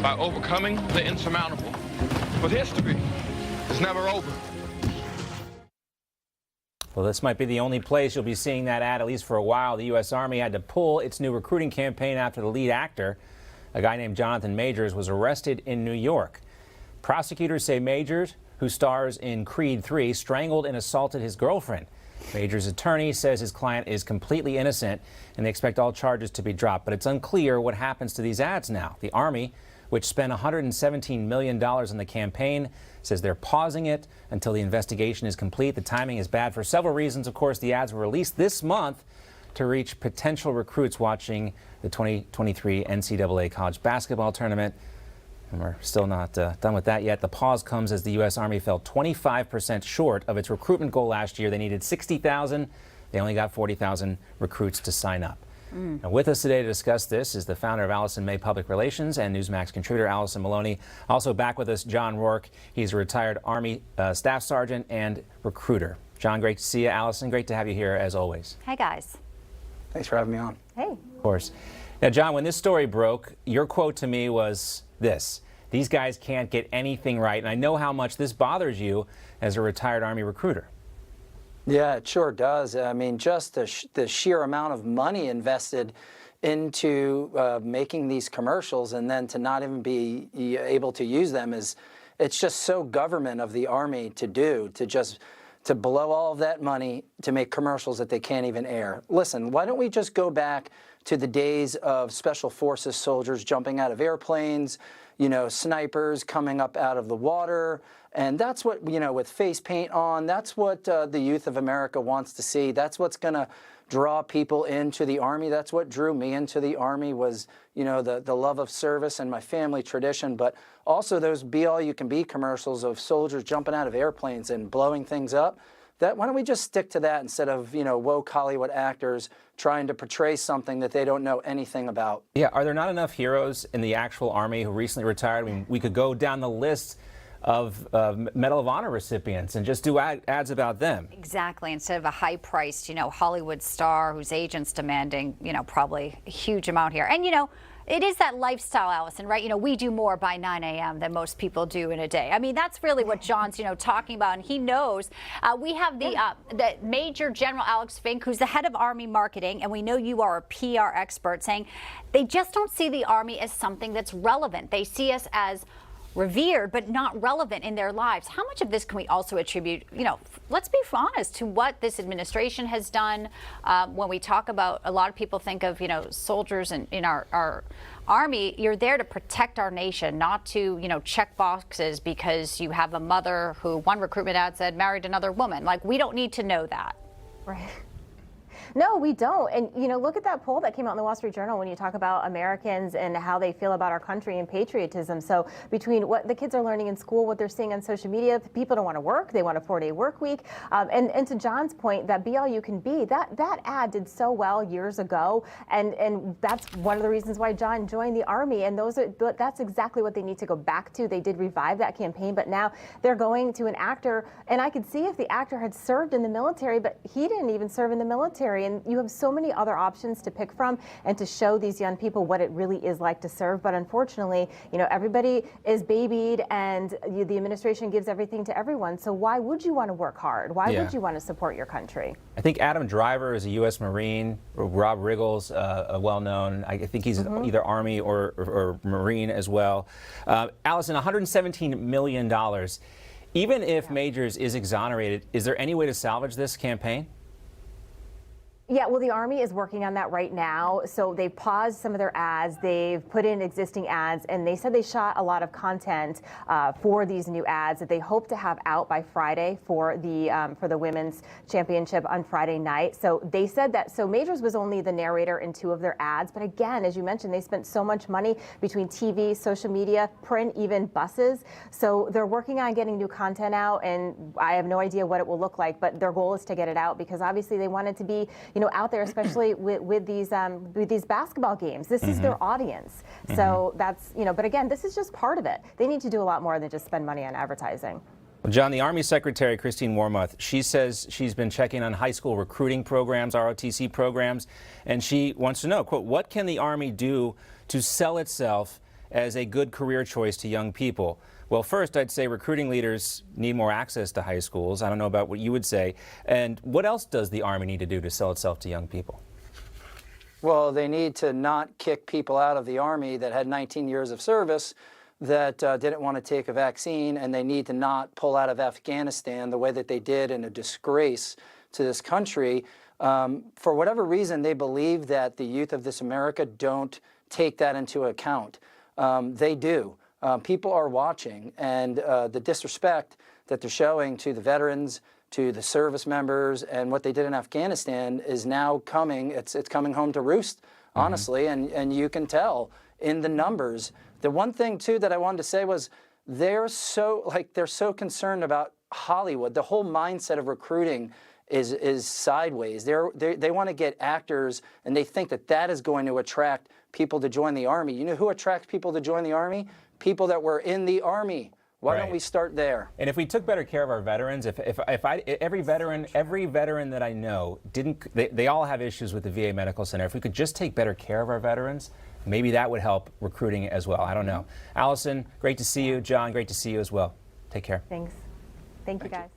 by overcoming the insurmountable. But history is never over. Well, this might be the only place you'll be seeing that ad, at least for a while. The U.S. Army had to pull its new recruiting campaign after the lead actor, a guy named Jonathan Majors, was arrested in New York. Prosecutors say Majors, who stars in Creed 3, strangled and assaulted his girlfriend. Majors' attorney says his client is completely innocent and they expect all charges to be dropped. But it's unclear what happens to these ads now. The Army, which spent $117 million on the campaign, says they're pausing it until the investigation is complete. The timing is bad for several reasons. Of course, the ads were released this month to reach potential recruits watching the 2023 NCAA college basketball tournament. And we're still not done with that yet. The pause comes as the U.S. Army fell 25% short of its recruitment goal last year. They needed 60,000. They only got 40,000 recruits to sign up. Now, with us today to discuss this is the founder of Alison May Public Relations and Newsmax contributor Alison Maloni. Also back with us, John Rourke. He's a retired Army staff sergeant and recruiter. John, great to see you. Alison, great to have you here as always. Hey, guys. Thanks for having me on. Hey. Of course. Now, John, when this story broke, your quote to me was this: "These guys can't get anything right." And I know how much this bothers you as a retired Army recruiter. Yeah, it sure does. I mean, just the sheer amount of money invested into making these commercials and then to not even be able to use them it's just so government of the Army to do, to blow all of that money to make commercials that they can't even air. Listen, why don't we just go back to the days of Special Forces soldiers jumping out of airplanes, you know, snipers coming up out of the water. And that's what, you know, with face paint on, that's what the youth of America wants to see. That's what's going to draw people into the Army. That's what drew me into the Army was, you know, the love of service and my family tradition. But also those Be All You Can Be commercials of soldiers jumping out of airplanes and blowing things up. Why don't we just stick to that instead of, you know, woke Hollywood actors trying to portray something that they don't know anything about? Yeah, are there not enough heroes in the actual Army who recently retired? I mean, we could go down the list of Medal of Honor recipients and just do ads about them. Exactly. Instead of a high-priced, you know, Hollywood star whose agent's demanding, you know, probably a huge amount here. And, you know, it is that lifestyle, Alison, right? You know, we do more by 9 a.m. than most people do in a day. I mean, that's really what John's, you know, talking about, and he knows. We have the Major General Alex Fink, who's the head of Army marketing, and we know you are a PR expert, saying they just don't see the Army as something that's relevant. They see us as revered but not relevant in their lives. How much of this can we also attribute, you know, let's be honest, to what this administration has done? When we talk about, a lot of people think of, you know, soldiers in our Army, you're there to protect our nation, not to, you know, check boxes because you have a mother who, one recruitment ad said, married another woman. Like, we don't need to know that. Right. No, we don't. And, you know, look at that poll that came out in the Wall Street Journal when you talk about Americans and how they feel about our country and patriotism. So between what the kids are learning in school, what they're seeing on social media, people don't want to work. They want a 4-day work week. And to John's point, that Be All You Can Be, that ad did so well years ago. And that's one of the reasons why John joined the Army. And that's exactly what they need to go back to. They did revive that campaign, but now they're going to an actor. And I could see if the actor had served in the military, but he didn't even serve in the military. And you have so many other options to pick from and to show these young people what it really is like to serve. But unfortunately, you know, everybody is babied and the administration gives everything to everyone. So why would you want to work hard? Why would you want to support your country? I think Adam Driver is a U.S. Marine. Rob Riggle's well-known. I think he's either Army or Marine as well. Alison, $117 million. Even if Majors is exonerated, is there any way to salvage this campaign? Yeah, well, the Army is working on that right now. So they've paused some of their ads. They've put in existing ads, and they said they shot a lot of content for these new ads that they hope to have out by Friday for the women's championship on Friday night. So they said that. So Majors was only the narrator in 2 of their ads, but again, as you mentioned, they spent so much money between TV, social media, print, even buses. So they're working on getting new content out, and I have no idea what it will look like, but their goal is to get it out because obviously they want it to be, you know, out there, especially with these basketball games. This is their audience. So that's, you know, but again, this is just part of it. They need to do a lot more than just spend money on advertising. Well, John, the Army Secretary, Christine Wormuth, she says she's been checking on high school recruiting programs, ROTC programs, and she wants to know, quote, what can the Army do to sell itself as a good career choice to young people? Well, first, I'd say recruiting leaders need more access to high schools. I don't know about what you would say. And what else does the Army need to do to sell itself to young people? Well, they need to not kick people out of the Army that had 19 years of service that didn't want to take a vaccine, and they need to not pull out of Afghanistan the way that they did in a disgrace to this country. For whatever reason, they believe that the youth of this America don't take that into account. They do. People are watching, and the disrespect that they're showing to the veterans, to the service members, and what they did in Afghanistan is now coming. It's coming home to roost, honestly, and you can tell in the numbers. The one thing too that I wanted to say was they're so concerned about Hollywood. The whole mindset of recruiting is sideways. They want to get actors, and they think that that is going to attract people to join the Army. You know who attracts people to join the Army? People that were in the Army. Why don't we start there? And if we took better care of our veterans, every veteran that I know they all have issues with the VA Medical Center. If we could just take better care of our veterans, maybe that would help recruiting as well. I don't know. Alison, great to see you. John, great to see you as well. Take care. Thanks. Thank you, guys.